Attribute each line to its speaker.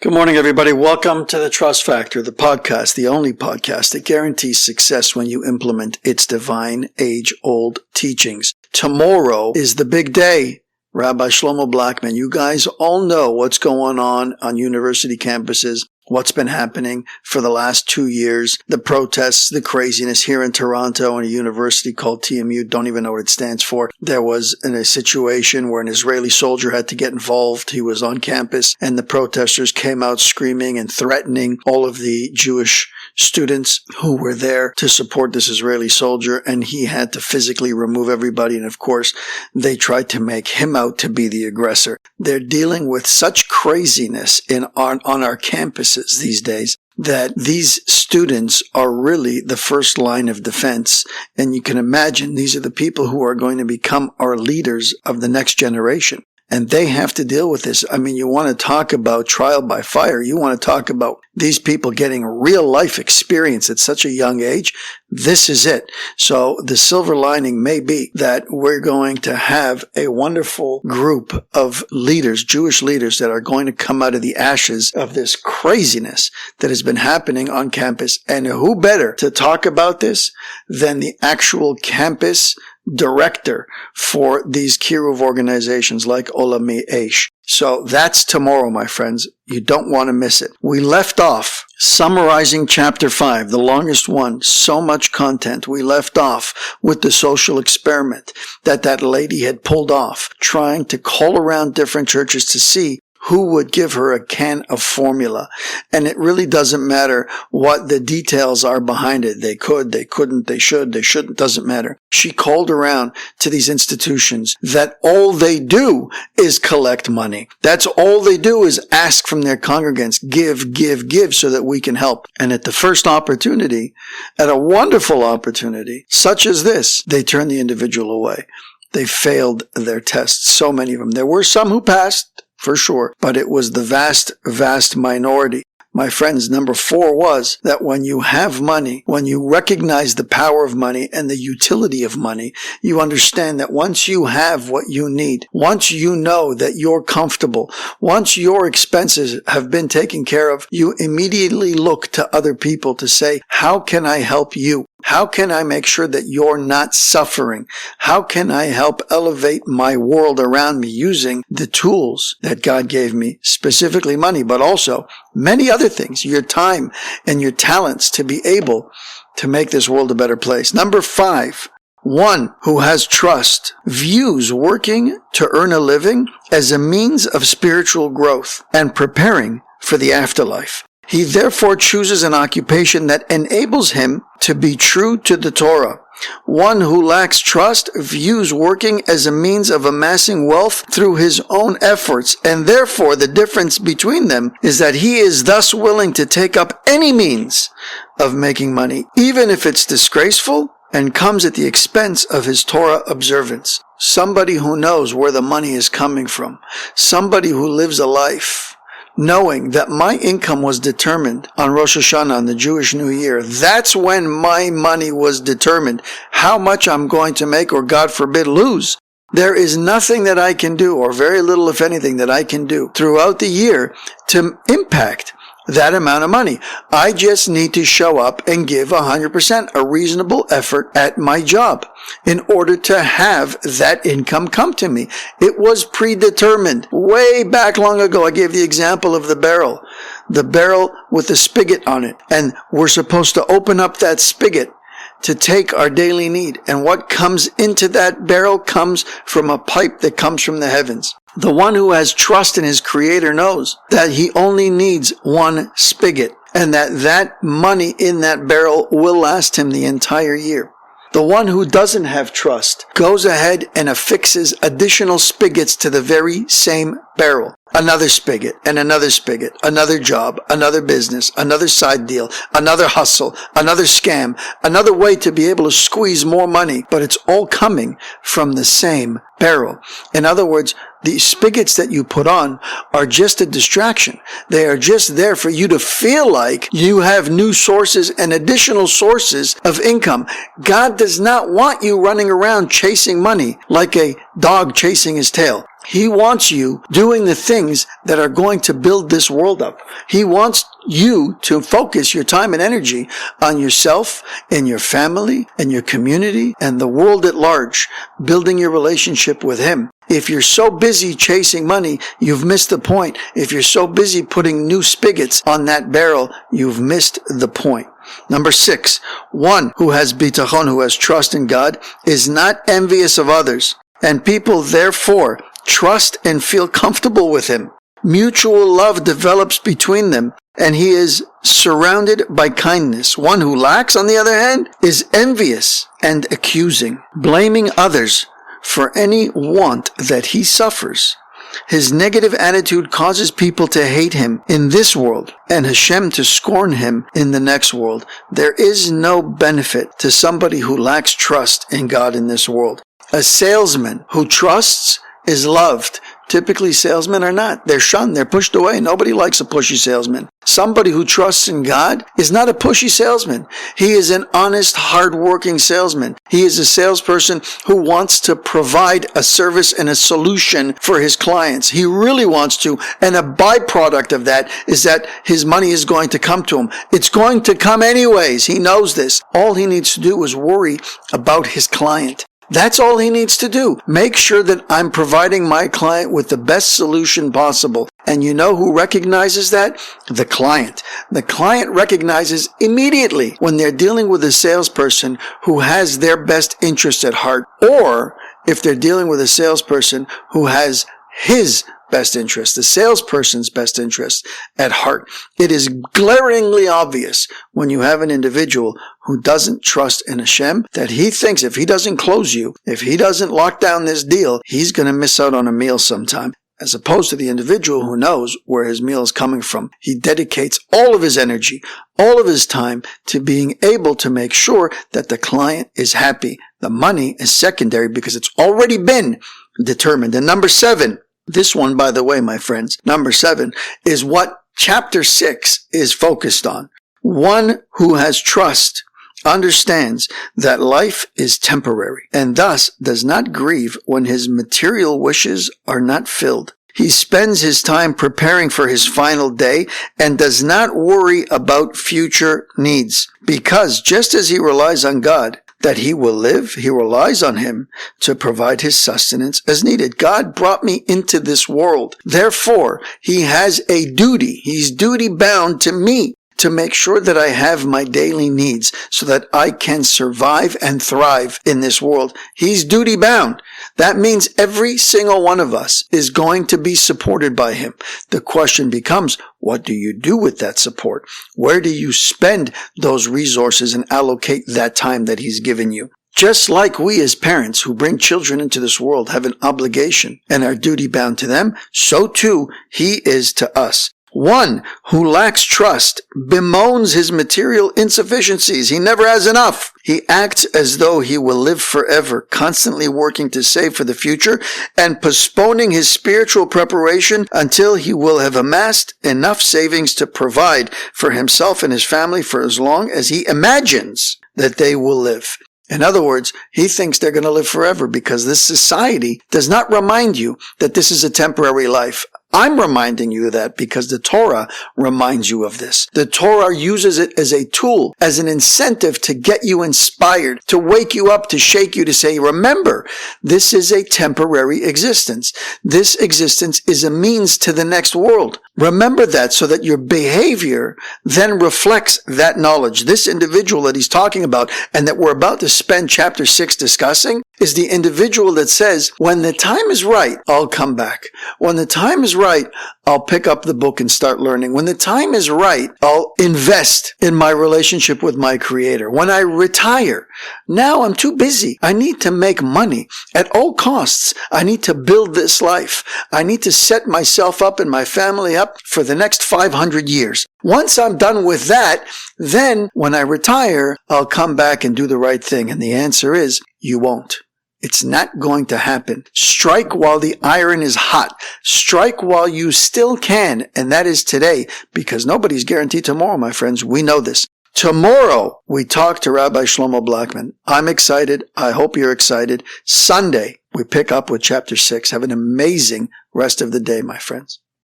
Speaker 1: Good morning, everybody. Welcome to the Trust Factor, the podcast, the only podcast that guarantees success when you implement its divine, age-old teachings. Tomorrow is the big day. Rabbi Shlomo Blackman, you guys all know what's going on university campuses, what's been happening for the last 2 years, the protests, the craziness here in Toronto in a university called TMU, don't even know what it stands for. There was a situation where an Israeli soldier had to get involved. He was on campus and the protesters came out screaming and threatening all of the Jewish students who were there to support this Israeli soldier, and he had to physically remove everybody. And of course, they tried to make him out to be the aggressor. They're dealing with such craziness on our campuses these days that these students are really the first line of defense. And you can imagine these are the people who are going to become our leaders of the next generation. And they have to deal with this. I mean, you want to talk about trial by fire. You want to talk about these people getting real life experience at such a young age. This is it. So the silver lining may be that we're going to have a wonderful group of leaders, Jewish leaders, that are going to come out of the ashes of this craziness that has been happening on campus. And who better to talk about this than the actual campus director for these Kiruv organizations like Olami Eish. So that's tomorrow, my friends. You don't want to miss it. We left off summarizing chapter 5, the longest one, so much content. We left off with the social experiment that lady had pulled off, trying to call around different churches to see who would give her a can of formula. And it really doesn't matter what the details are behind it. They could, they couldn't, they should, they shouldn't, doesn't matter. She called around to these institutions that all they do is collect money. That's all they do is ask from their congregants, give, so that we can help. And at the first opportunity, at a wonderful opportunity, such as this, they turn the individual away. They failed their tests, so many of them. There were some who passed, for sure, but it was the vast minority. My friends, number 4 was that when you have money, when you recognize the power of money and the utility of money, you understand that once you have what you need, once you know that you're comfortable, once your expenses have been taken care of, you immediately look to other people to say, how can I help you? How can I make sure that you're not suffering? How can I help elevate my world around me using the tools that God gave me, specifically money, but also many other things, your time and your talents to be able to make this world a better place. Number 5, one who has trust views working to earn a living as a means of spiritual growth and preparing for the afterlife. He therefore chooses an occupation that enables him to be true to the Torah. One who lacks trust views working as a means of amassing wealth through his own efforts, and therefore the difference between them is that he is thus willing to take up any means of making money, even if it's disgraceful and comes at the expense of his Torah observance. Somebody who knows where the money is coming from. Somebody who lives a life knowing that my income was determined on Rosh Hashanah, on the Jewish New Year. That's when my money was determined. How much I'm going to make, or God forbid, lose. There is nothing that I can do, or very little, if anything, that I can do throughout the year to impact that amount of money. I just need to show up and give 100%, a reasonable effort at my job in order to have that income come to me. It was predetermined. Way back long ago, I gave the example of the barrel with the spigot on it. And we're supposed to open up that spigot to take our daily need. And what comes into that barrel comes from a pipe that comes from the heavens. The one who has trust in his Creator knows that he only needs one spigot and that money in that barrel will last him the entire year. The one who doesn't have trust goes ahead and affixes additional spigots to the very same barrel. Another spigot and another spigot, another job, another business, another side deal, another hustle, another scam, another way to be able to squeeze more money, but it's all coming from the same barrel. In other words, the spigots that you put on are just a distraction. They are just there for you to feel like you have new sources and additional sources of income. God does not want you running around chasing money like a dog chasing his tail. He wants you doing the things that are going to build this world up. He wants you to focus your time and energy on yourself and your family and your community and the world at large, building your relationship with Him. If you're so busy chasing money, you've missed the point. If you're so busy putting new spigots on that barrel, you've missed the point. Number 6, one who has bitachon, who has trust in God, is not envious of others, and people therefore trust and feel comfortable with him. Mutual love develops between them, and he is surrounded by kindness. One who lacks, on the other hand, is envious and accusing, blaming others for any want that he suffers. His negative attitude causes people to hate him in this world and Hashem to scorn him in the next world. There is no benefit to somebody who lacks trust in God in this world. A salesman who trusts is loved. Typically, salesmen are not. They're shunned. They're pushed away. Nobody likes a pushy salesman. Somebody who trusts in God is not a pushy salesman. He is an honest, hard-working salesman. He is a salesperson who wants to provide a service and a solution for his clients. He really wants to, and a byproduct of that is that his money is going to come to him. It's going to come anyways. He knows this. All he needs to do is worry about his client. That's all he needs to do. Make sure that I'm providing my client with the best solution possible. And you know who recognizes that? The client. The client recognizes immediately when they're dealing with a salesperson who has their best interest at heart, or if they're dealing with a salesperson who has his best interest, the salesperson's best interest at heart. It is glaringly obvious when you have an individual who doesn't trust in Hashem that he thinks if he doesn't close you, if he doesn't lock down this deal, he's going to miss out on a meal sometime. As opposed to the individual who knows where his meal is coming from. He dedicates all of his energy, all of his time to being able to make sure that the client is happy. The money is secondary because it's already been determined. And number 7, this one, by the way, my friends, number 7 is what chapter 6 is focused on. One who has trust understands that life is temporary and thus does not grieve when his material wishes are not filled. He spends his time preparing for his final day and does not worry about future needs because just as he relies on God that he will live, he relies on him to provide his sustenance as needed. God brought me into this world. Therefore, he has a duty. He's duty bound to me to make sure that I have my daily needs so that I can survive and thrive in this world. He's duty bound. That means every single one of us is going to be supported by him. The question becomes, what do you do with that support? Where do you spend those resources and allocate that time that he's given you? Just like we as parents who bring children into this world have an obligation and are duty bound to them, so too he is to us. One who lacks trust bemoans his material insufficiencies. He never has enough. He acts as though he will live forever, constantly working to save for the future and postponing his spiritual preparation until he will have amassed enough savings to provide for himself and his family for as long as he imagines that they will live. In other words, he thinks they're going to live forever because this society does not remind you that this is a temporary life. I'm reminding you of that because the Torah reminds you of this. The Torah uses it as a tool, as an incentive to get you inspired, to wake you up, to shake you, to say, remember, this is a temporary existence. This existence is a means to the next world. Remember that so that your behavior then reflects that knowledge. This individual that he's talking about and that we're about to spend chapter 6 discussing is the individual that says, when the time is right, I'll come back. When the time is right, I'll pick up the book and start learning. When the time is right, I'll invest in my relationship with my Creator. When I retire, now I'm too busy. I need to make money at all costs. I need to build this life. I need to set myself up and my family up for the next 500 years. Once I'm done with that, then when I retire, I'll come back and do the right thing. And the answer is, you won't. It's not going to happen. Strike while the iron is hot. Strike while you still can, and that is today, because nobody's guaranteed tomorrow, my friends. We know this. Tomorrow, we talk to Rabbi Shlomo Blackman. I'm excited. I hope you're excited. Sunday, we pick up with chapter 6. Have an amazing rest of the day, my friends.